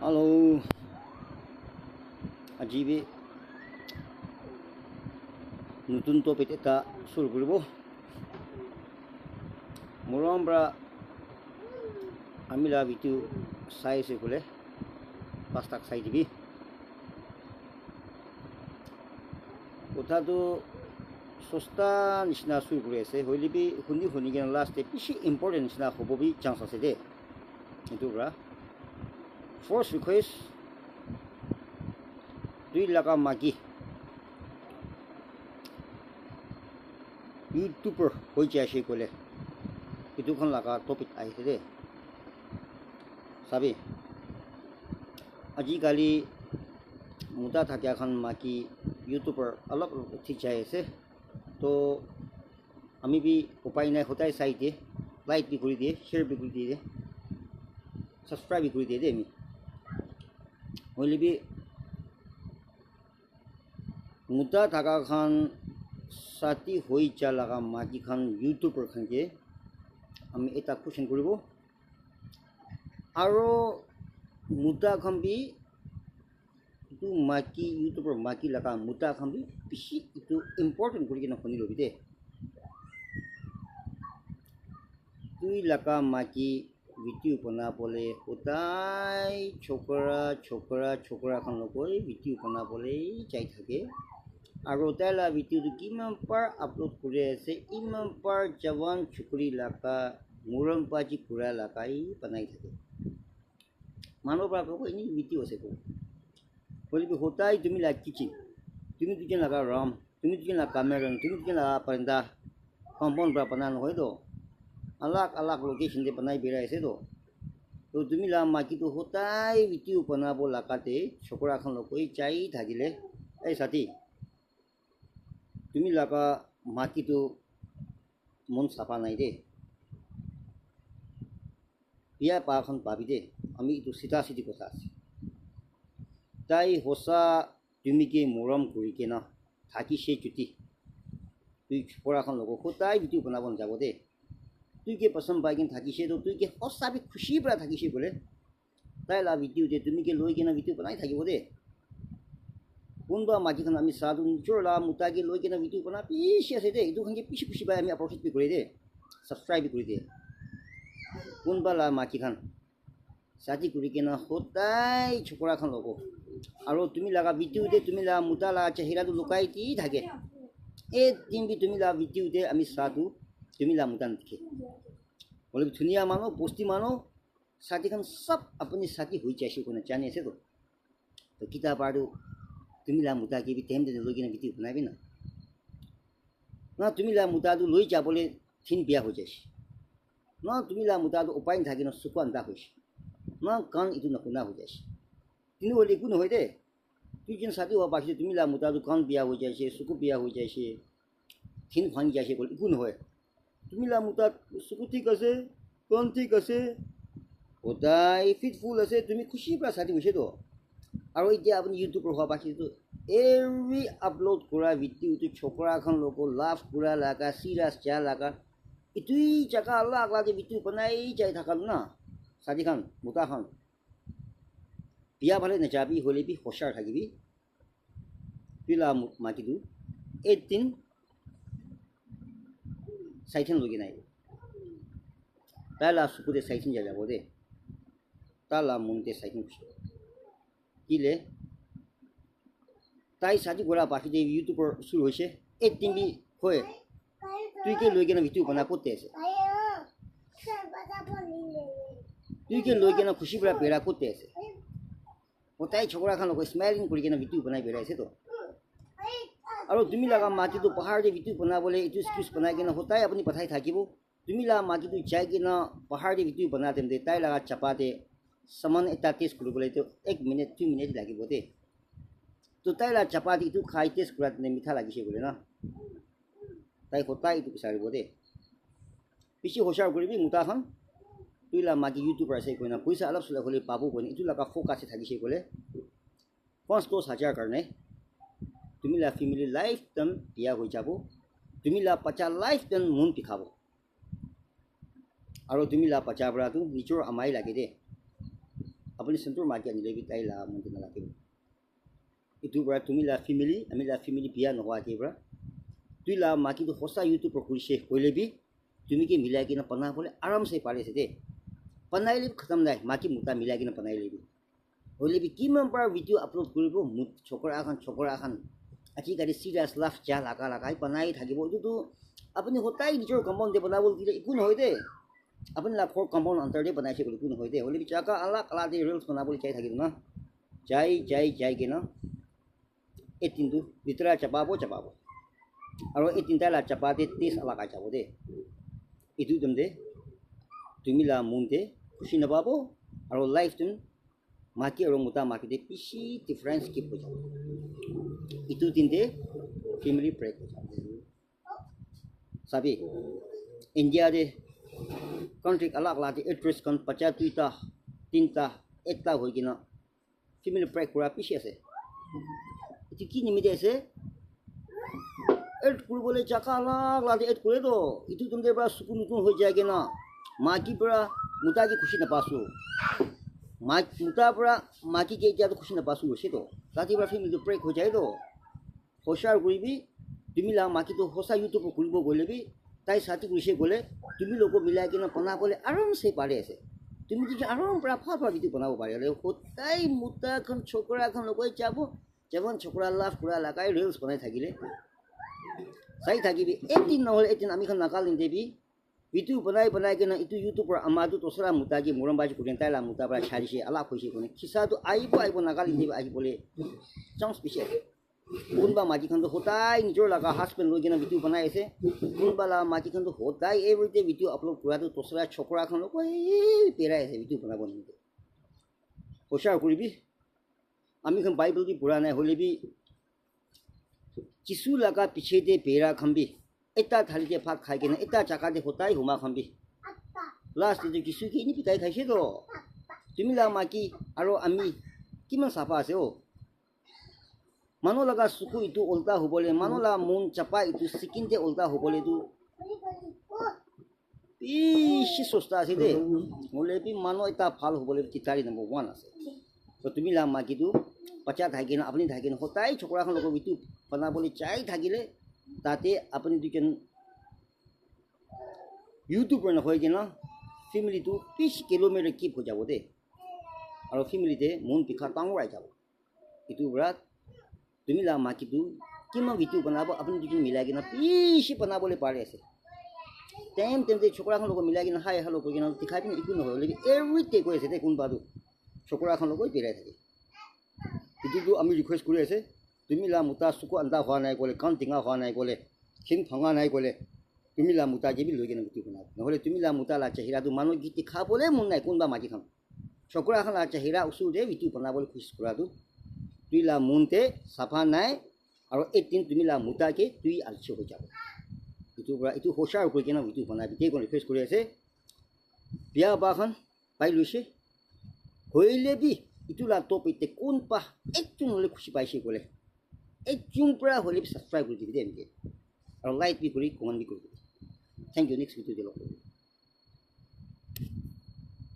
Halo, আজিবি নতুন topic এটা শুৰু কৰব। মৰমৰা আমি ভিডিঅ চাই আছে বোলে, পাঁচটাক চাই দিবি। কথাটো সস্তা নিচিনা শুরু কৰি আছে, হইলেবি শুনি কিনে লাষ্টে বেছি ইম্পৰ্টেণ্ট নিচিনা হ'ব বি চান্স আছে দে। এইটোৰ পৰা ফাৰ্ষ্ট ৰিকুৱেষ্ট, 2 লাখ মাগি ইউটিউবৰ হৈ যাইছে ক'লে এইটোখন লগা টপিক আহিছে দে। চাবি আজিকালি মুদা থাকে এখন মাকি ইউটিউবৰ অলপ ঠিক যাই আছে, তো আমি বি উপায় নাই সদায় চাই দিয়ে, লাইক বি কৰি দিয়ে, শ্বেয়াৰ বি কৰি দিয়ে, ছাবস্ক্ৰাইব বি কৰি দিয়ে দে। আমি হইলে বি মুদা থাকা খান সাথী হৈ যা লগা মাকি খান ইউটিউবৰ খানকে আমি এটা কুৱেশ্যন কৰিব, আৰু মুদা খান বি এইটো মাকি ইউটিউবৰ মাকি লগা মুদা খান বি বেছি এইটো ইম্পৰ্টেণ্ট কৰি কিনে শুনি ল'বি দে। 2 লাখ মাকি ভিডিঅ' বনাবলৈ সদায় ছোকৰা খান লগৈ ভিডিঅ' বনাবলৈ যাই থাকে, আৰু তাইলা ভিডিঅ'টো কিমান পাৰ আপলোড কৰি আছে, ইমান পাৰ জৱান চুকুৰি লগা মৰম বাজি ঘূৰা লগাই বনাই থাকে। মানুহৰ পৰা ক'ব এনেই ভিডিঅ' আছে ক'ব, বলিবি সদায় তুমি লাগ কিচিং, তুমি দুজন লগা ৰাম, তুমি দুজন লগা কামেৰন, তুমি দুজন লগা পাণ্ডা কম্পাউণ্ড পৰা বনা নহয় তো, अलग लोकेशन से बनाई बेरा ऐसे तो तुम ला माकी तो होताई वीडियो बनाबो लाकाते छोकरा खान लोग कोई चाहिए थाकिले ऐ साथी तुम लाका माकी तो मन साफा नहीं दे, बिया पाखन पाबी दे। आमी तो सीधा सीधी कथा आछे, ताई होसा तुमी के मरम करि के ना थाकी से जुटी तुई छोकरा खान लोग होताई वीडियो बनाबो जाबो दे। তুই কে পছন্দ পাই কিনে থাকিছে, তো তুই কে সঁচাবি খুশিৰ পৰা থাকিছে বোলে, তাই লা ভিডিঅ' দে তুমি কে লৈ কিনে ভিডিঅ' বনাই থাকিব দে। কোনোবা মাটিখন আমি চাওঁ নিজৰ লা মোটাকে লৈ কিনে ভিডিঅ' বনাই পিছি আছে দে, এইটো খানকে পিছি পাই আমি আপলোড কৰি দে, ছাবস্ক্ৰাইব কৰি দে। কোনোবা লা মাটিখন চাতি কৰি কিনে সদায় ছোকৰাখন ল'ব, আৰু তুমি লগা ভিডিঅ' দে তুমি লা মোটা লা চেহেৰাটো লুকাই দি থাকে, এই দিন তুমি লা ভিডিঅ' দে আমি চাওঁ তুমি লা মোটা নেদেখে, बोले धुनिया मानो पोस्टी मानो साथी खान सब अपनी साथी हुई चाहिए को जाने से तो किताब आड़ो तुम ला मुता के भी टाइम देने लोग ना वीडियो बनाबी ना तुम ला मुता तो लोई जा बोले थिन बिया हो जाए ना तुम ला मुता तो उपाय थाके ना सुख अंदा हो ना कान इतु नकुना हो जाए तीन बोले कुन हो दे तुम जिन साथी हुआ बाकी तुम ला मुता तो कान बिया हो जाए सुख बिया हो जाए थिन फान जाए बोले कुन हो তুমি লা মুতা চকু ঠিক আছে, কণ ঠিক আছে, সদায় ফিটফুল আছে, তুমি খুচিৰ পৰা চাতি হৈছে তো। আৰু এতিয়া আপুনি ইউটিউবৰ হোৱা বাকীটো এভৰি আপলোড কৰা ভিডিঅ'টো ছোকৰাখন ল'ব, লাভ কৰা লগা চিৰাছ যা লগা এইটোই জেগা আল্লাহ লাগে ভিডিঅ' বনাই যাই থাকালো না চাতিখন মোটাখন। বিয়া ভালে নাযাবি, হ'লেবি সঁচাৰ থাকিবি। তুই লা মাটিটো এদিন সাইথেন লগে নাই, তাই লা চকুতে সাইথেন যাব দে, তার লা মনতে সাইথেন কিলে তাই সাজি গোড়া বাকি যে ইউটিউবৰ শুরু হয়েছে এদিন বি হয় তুই কে লৈ কেনে ভিডিঅ' বনাই করতে আছে, তুই কে লৈ কেনে খুশি পৰা বেৰা কৰতে আছে, ও তাই ছোকৰা খান লোক স্মাইলিং কৰে কেনে ভিডিঅ' বনাই বেড়াইছে তো। আৰু তুমি লগা মাটিটো পাহাৰ দি ভিডিঅ' বনাবলৈ এইটো এক্সকিউজ বনাই কিনে সদায় আপুনি পঠাই থাকিব। তুমি লগা মাটিটো যাই কিনে পাহাৰ দি ভিডিঅ' বনাই দিম তাই লগা চাপাতে সামান এটা টেষ্ট কৰিবলৈতো 1 মিনিট 2 মিনিট লাগিব দে, তো তাই লগা চাপাতি এইটো খাই টেষ্ট কৰাত মিঠা লাগিছে বোলে না, তাই সদায় এইটো বিচাৰিব দে। বেছি হোচাৰ কৰিবি মোটাখন তুই লগা মাটি ইউটিউবাৰ আছে কৈ না পইচা অলপ চলপ হ'লে পাব কৈ এইটো লগা ফ'কাছে থাকিছে বোলে 5-10 হাজাৰ কাৰণে তুমি লা ফেমিলি লাইফ টাইম বিয়া হৈ যাব, তুমি লা বাচ্চা লাইফ টাইম মন পিখাব, আৰু তুমি লা বাচ্চাৰ পৰাটো নিজৰ আমাই লাগে দে। আপুনি চেণ্টৰ মাকি আনিলে তাই লা মন্দিৰ নালাগিব এইটোৰ পৰা তুমি লা ফেমিলি আমি লা ফেমিলি বিয়া নোহোৱাকৈ পৰা তুই লা মাকিটো সঁচা ইউটিউবৰ কৰিছে কৰিলেবি তুমি কি মিলাই কিনে বনাবলৈ আৰামছে পাৰিছে দেই বনাই লিবি খতম নাই মাকি মোটা মিলাই কিনে বনাই লিবি হ'লেবি কিমান পৰা ভিডিঅ' আপলোড কৰিব চকৰা এখন আজিকালি চিৰিয়াছ লাভ যা লাগাই বনাই থাকিব এইটোতো আপুনি সদায় নিজৰ কম্পাউণ্ডে বনাবলৈ দিলে একো নহয় দেই আপুনি লাভৰ কম্পাউণ্ড আন্তৰতে বনাইছে বুলি একো নহয় দেই হ'লেবি জাগা আলাক আলাদে ৰিলছ বনাবলৈ চাই থাকিব ন যাই কিনে এই দিনটো ভিতৰা চাপাব আৰু এই তিনিটা লা চাপাতে টেষ্ট আলাকাই যাব দেই এইটো দে তুমি লা মনতে খুচি নাপাব আৰু লাইফ তুমি মাকি আৰু মোটা মাকিতে বেছি ডিফাৰেঞ্চ কিপ হৈ যাব itu tinte family break sabi India de country alak la de address kan pacha tuita tinta ekta hoi gina family break kura pishi ase itu ki nimi de ase et kuribole jaka alak la de et kure do itu tumde bra sukun nutun hoi jayege na maki bra muta ki khushi na pasu muta bra maki ke ja khushi na pasu se to tati bra family break ho jay do হোসাৰ কৰিবি তুমি লা মাকিটো হোসা YouTube কৰিব গলেবি তাই সাথী কৰিছে গলে তুমি লোক মিলাই কিনে বনাবলৈ আৰামছে পাৰে আছে তুমি যদি আৰাম পৰা ফাফা ভিডিঅ বনাব পাৰে আৰু সদায় মুতাখন ছোকৰাখন লগাই যাব যেমন ছোকৰা লাভ কৰা লাগাই ৰিলছ বনাই থাকিলে চাই থাকিবি এদিন নহ'লে এদিন আমি খন নাকালিন দেবি ভিডিঅ বনাই কিনে ইটো ইউটিউবৰ আমাৰটো তোচৰা মুতাকি মৰমবাজি কৰি তাই লা মুতা পৰা ছাৰিছে আলাপ হৈছে কোনে খিচাটো আহিব নাকালিন দেবি আহিবলৈ চান্স বেছি আছে কোনবা মাটিখনটো সদায় নিজৰ লগা হাজবেণ্ড লৈ কিনে ভিডিঅ' বনাই আছে কোনবা মাটিখনটো সদায় এভৰিডে ভিডিঅ' আপলোড কৰাটো তোচৰা চকৰাখন পেৰাই আছে ভিডিঅ' বনাব নিমিতে হোচাৰ কৰিবি আমিখন বাইবেল দি পঢ়া নাই হ'লেবি কিছু লগা পিছেতে পেৰা খাম্বি এটা থালিতে ভাত খাই কিনে এটা জাগাতে সদায় হুমা খাম্বি লাষ্ট এইটো কিছু কি এনে পিকাই খাইছে তো তুমি লা মাকি আৰু আমি কিমান চাফা আছে মানুহ লগা চকু ইটো উল্টা হ'বলৈ মানুহ লগা মন চাপা ইটো চিকিনতে উল্টা হ'বলৈতো বেছি চেষ্টা আছে দেই হ'লেবি মানুহ এটা ভাল হ'বলৈ তিতাৰি নম্বৰ 1 আছে তো তুমি লা মাকিটো বাচ্চা থাকি না আপুনি থাকি না সদায় চকৰাখন লগত ইটো বনাবলৈ চাই থাকিলে তাতে আপুনি দুজন ইউটিউবৰ নহয় কিনা ফেমিলিটো 30 কিলোমিটাৰ কিপ হৈ যাব দেই আৰু ফেমিলিতে মন পিখা টাঙৰাই যাব এইটো বিৰাট তুমি লা মাকিটো কিমান ভিডিঅ' বনাব আপুনি দুজন মিলাই কিনে বেছি বনাবলৈ পাৰে আছে তেমতে চকৰাখন লগত মিলাই কিনে হাই হালো কৰি কিনে দেখাই পিনে একো নহয় হ'লে এভৰিডে কৈ আছে দেই কোনোবাটো চকৰাখন লগত পেৰাই থাকে এইটোতো আমি ৰিকুৱেষ্ট কৰি আছে তুমি লা মোটা চকু আন্দা হোৱা নাই ক'লে কাণ টিঙা হোৱা নাই ক'লে শিং ভঙা নাই ক'লে তুমি লা মোটা যেবি লৈ কিনে ভিডিঅ' বনাব নহ'লে তুমি লা মোটা লা চেহেৰাটো মানুহ গীত খাবলৈ মন নাই কোনোবা মাটিখন চকৰাখন লা চেহেৰা ওচৰতে ভিডিঅ' বনাবলৈ খোজ কৰাটো তুই লা মনতে চাফা নাই আৰু এদিন তুমি লা মোটাকে তুই আলচি হৈ যাব এইটোৰ পৰা এইটো হোচাৰ কৰি কিনে ভিডিঅ' বনাই গোটেইখন ৰিকুৱেষ্ট কৰি আছে বিয়া বাখন পাই লৈছে হৈলেবি ইটো লা টপ এতিয়া কোনবা একজন হ'লে খুচি পাইছে ক'লে একজন পৰা হ'লে ছাবস্ক্ৰাইব কৰি দিবি দেই এনেকৈ আৰু লাইক বি কৰি কমেণ্ট বি কৰি দিবি থেংক ইউ নেক্সট ভিডিঅ' দিয়ক